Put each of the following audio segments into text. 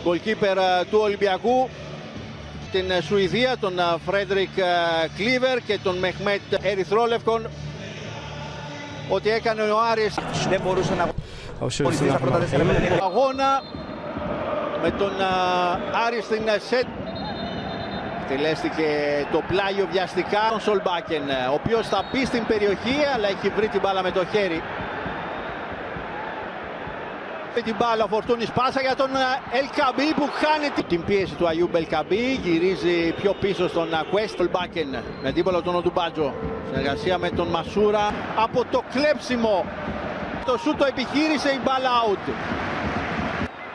γκολκίπερ του Ολυμπιακού, την Σουηδία, τον Φρέντρικ Κλίβερ και τον Μεχμέτ Ερυθρόλευκον. Ό,τι έκανε ο Άρης δεν μπορούσε να βοηθήσει στα πρώτα 4 αγώνα με τον Άρη στην σετ. Τελέστηκε το πλάγιο βιαστικά τον Σολμπάκεν, ο οποίος θα μπει στην περιοχή αλλά έχει βρει την μπάλα με το χέρι. Την μπάλα ο Φορτούνης, πάσα για τον Ελκαμπή που χάνει την πίεση του Αγιούμπ Ελκαμπή, γυρίζει πιο πίσω στον Quest. Σολμπάκεν με δίπολο τον Οντουμπάτζο, συνεργασία με τον Μασούρα, από το κλέψιμο το σούτ το επιχείρησε, η μπάλα out.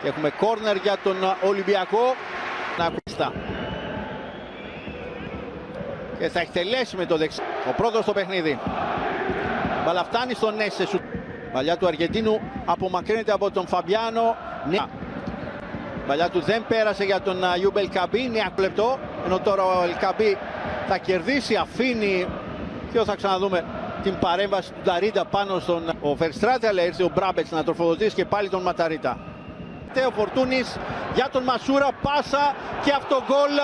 Και έχουμε κόρνερ για τον Ολυμπιακό. Και θα εκτελέσει με το δεξί. Ο πρώτος στο παιχνίδι. Μπάλα φτάνει στον Έσε. Παλιά του Αργεντίνου απομακρύνεται από τον Φαμπιάνο. Παλιά του δεν πέρασε για τον Αγιούμπ Ελκαμπή. Νέα λεπτό. Ενώ τώρα ο Ελκαμπή θα κερδίσει. Αφήνει. Και θα ξαναδούμε την παρέμβαση του Νταρίντα πάνω στον ο Φερστράτε. Αλλά ήρθε ο Μπράμπετς να τροφοδοτήσει και πάλι τον Ματαρίτα. Ο Φορτούνης για τον Μασούρα. Πάσα και αυτό γκολ.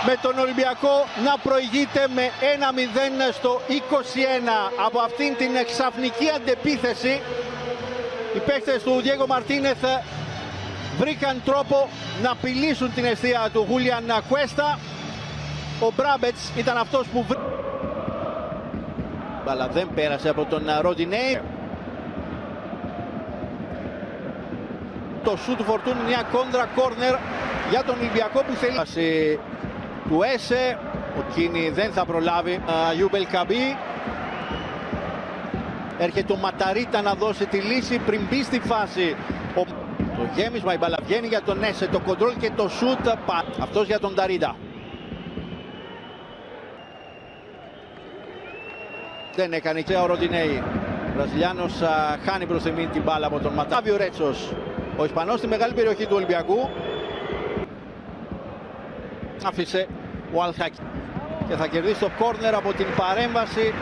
Με τον Ολυμπιακό να προηγείται με 1-0 στο 21. Από αυτήν την ξαφνική αντεπίθεση οι παίκτες του Διέγκο Μαρτίνεθ βρήκαν τρόπο να απειλήσουν την αιστεία του Χούλιαν Κουέστα. Ο Μπράμπετς ήταν αυτός που μπάλα δεν πέρασε από τον Ροντινέι. Το σούτ του Φορτούνη, μια κόντρα κόρνερ για τον Ολυμπιακό που θέλει του Έσε. Ο Κίνη δεν θα προλάβει. Αγιούμπ Ελκαμπή. Έρχεται ο Ματαρίτα να δώσει τη λύση πριν μπει στη φάση. Το γέμισμα, η μπάλα βγαίνει για τον Έσε. Το κοντρόλ και το σούτ. Αυτός για τον Νταρίντα. Δεν έκανε και ο Ροντινέι. Ο Βραζιλιάνος χάνει προς την μπάλα από τον Ματάβιο Ρέτσος. Ο Ισπανός στη μεγάλη περιοχή του Ολυμπιακού. Άφησε ο Αλχάκη και θα κερδίσει το κόρνερ από την παρέμβαση.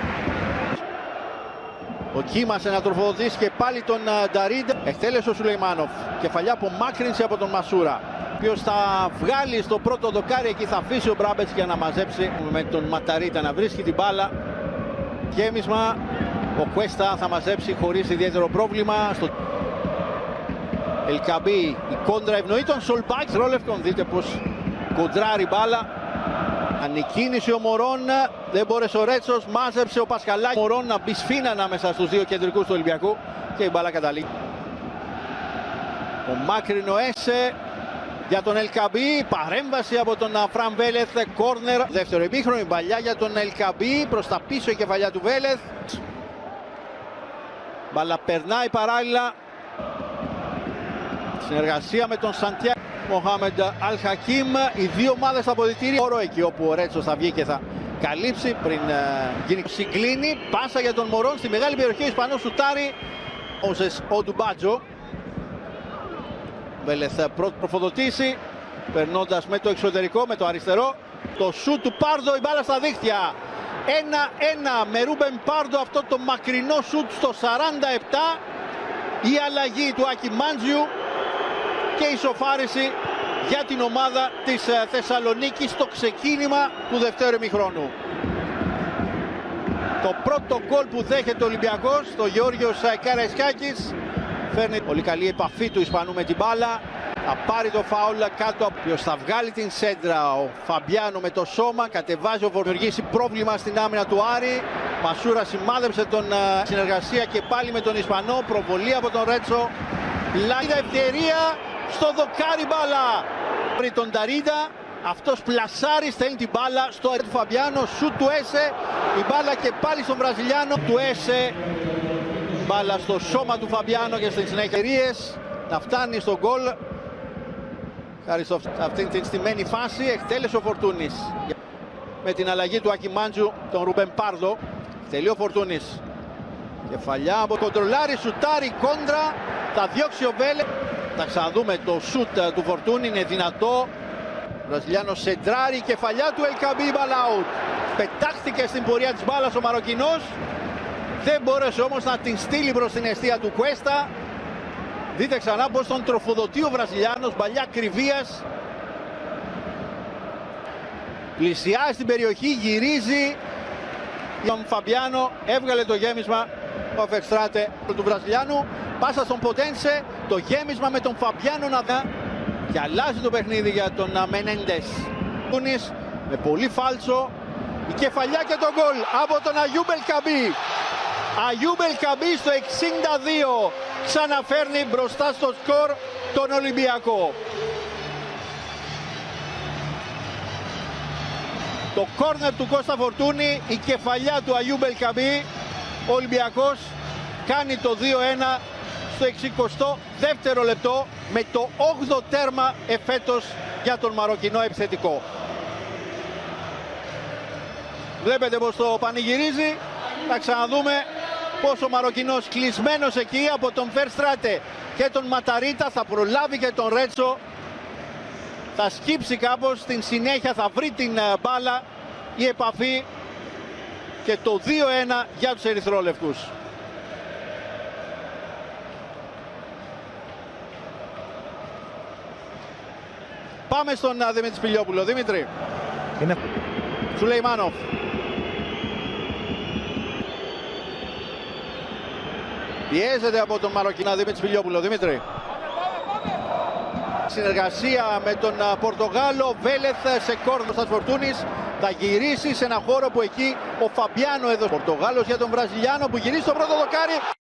Ο Κίμασε να τροφοδοτήσει και πάλι τον Νταρίντα. Εκτέλεσε ο Σουλεϊμάνοφ. Κεφαλιά απομάκρυνση από τον Μασούρα, ο οποίος θα βγάλει στο πρώτο δοκάρι. Εκεί θα αφήσει ο Μπράμπετς για να μαζέψει με τον Ματαρίτα να βρίσκει την μπάλα. Γέμισμα. Ο Κουέστα θα μαζέψει χωρίς ιδιαίτερο πρόβλημα. Στο Ελκαμπή, η κόντρα ευνοεί τον Σολμπάκ. Ρόλευκον, δείτε πως κοντράρει μπάλα. Ανικίνηση ο Μωρόν. Δεν μπόρεσε ο Ρέτσος. Μάζεψε ο Πασχαλάκης. Ο Μωρόν να μπει σφίνα ανάμεσα στους δύο κεντρικούς του Ολυμπιακού. Και η μπάλα καταλήγει. Ο μάκρυνο Έσε για τον Ελκαμπή. Παρέμβαση από τον Φραν Βέλεθ. Κόρνερ. Δεύτερο ημίχρονο. Η παλιά για τον Ελκαμπή. Προς τα πίσω η κεφαλιά του Βέλεθ. Μπάλα περνάει παράλληλα. Συνεργασία με τον Σαντιάγο Μοχάμεντ Αλχακίμ. Οι δύο ομάδες στα αποδυτήρια. Όρο εκεί όπου ο Ρέτσος θα βγει και θα καλύψει πριν γίνει συγκλίνει. Πάσα για τον Μωρόν στη μεγάλη περιοχή. Ο Ισπανός σουτάρει. Ο Ντουμπάτζο. Βέλεθ πρώτο προφοδοτήσει. Περνώντας με το εξωτερικό, με το αριστερό. Το σούτ του Πάρδο, η μπάλα στα δίχτυα. 1-1 με Ρούμπεν Πάρδο, αυτό το μακρινό σούτ στο 47. Η αλλαγή του Άκη Μάντζιου και η ισοφάριση για την ομάδα της Θεσσαλονίκης στο ξεκίνημα του δευτέρου ημιχρόνου. Το πρώτο γκολ που δέχεται ο Ολυμπιακός, το Γεώργιος Καραϊσκάκης. Φέρνει πολύ καλή επαφή του Ισπανού με την μπάλα. Θα πάρει το φάουλ κάτω από ποιος θα βγάλει την σέντρα. Ο Φαμπιάνο με το σώμα. Κατεβάζει ο δημιουργήσει πρόβλημα στην άμυνα του Άρη. Μασούρα σημάδεψε τον συνεργασία και πάλι με τον Ισπανό. Προβολή από τον Ρέτσο. Λάγιδα ευκαιρία στο δοκάρι μπάλα. Πριν τον Νταρίντα. Αυτός πλασάρει, στέλνει την μπάλα στο του Φαμπιάνο. Σουτ του Έσε. Η μπάλα και πάλι στον Βραζιλιάνο του Έσε. Μπάλα στο σώμα του Φαμπιάνο και στις συνεχερίες να φτάνει στο γκολ. Χάρη σε αυτήν την στημένη φάση εκτέλεσε ο Φορτούνης. Με την αλλαγή του Ακιμάντζου τον Ρουμπεν Πάρδο. Τελεί ο Φορτούνης. Κεφαλιά από κοντρολάρι, σουτάρι, κόντρα. Θα διώξει ο Βέλε. Θα ξαναδούμε το σουτ του Φορτούνη, είναι δυνατό. Βραζιλιάνος σεντράρει, κεφαλιά του Ελκαμπή, μπάλα out. Πετάχθηκε στην πορεία της μπάλας ο Μαροκινός. Δεν μπόρεσε όμως να την στείλει προς την αιστεία του Κουέστα. Δείτε ξανά πως τον τροφοδοτεί ο Βραζιλιάνος, μπαλιά κρυβίας. Πλησιάζει στην περιοχή, γυρίζει. Τον Φαμπιάνο έβγαλε το γέμισμα ο Verstraete του Βραζιλιάνου. Πάσα στον Ποτένσε, το γέμισμα με τον Φαμπιάνο να δει. Και αλλάζει το παιχνίδι για τον Μενέντες. Με πολύ φάλτσο. Η κεφαλιά και το γκολ από τον Αγιούμπ El Kaabi. Αγιούμπ El Kaabi στο 62 ξαναφέρνει μπροστά στο σκορ τον Ολυμπιακό. Το κόρνερ του Κώστα Φορτούνη, η κεφαλιά του Αγιούμπ El Kaabi. Ο Ολυμπιακός κάνει το 2-1 στο 62ο λεπτό με το 8ο τέρμα εφέτος για τον Μαροκινό επιθετικό. Βλέπετε πως το πανηγυρίζει. Θα ξαναδούμε πως ο Μαροκινός κλεισμένος εκεί από τον Verstraete και τον Ματαρίτα θα προλάβει και τον Ρέτσο. Θα σκύψει κάπως, στην συνέχεια θα βρει την μπάλα, η επαφή και το 2-1 για τους ερυθρόλευκους. Πάμε στον Δημήτρη Σπηλιόπουλο. Δημήτρη. Είναι... Σουλεϊμάνοφ. Πιέζεται από τον Μαροκινά Δημήτρη Σπηλιόπουλο. Δημήτρη. Συνεργασία με τον Πορτογάλο. Βέλεθ σε κόρνο στα Φορτούνης. Θα γυρίσει σε ένα χώρο που εκεί ο Φαμπιάνο εδώ. Πορτογάλος για τον Βραζιλιάνο που γυρίσει στο πρώτο δοκάρι.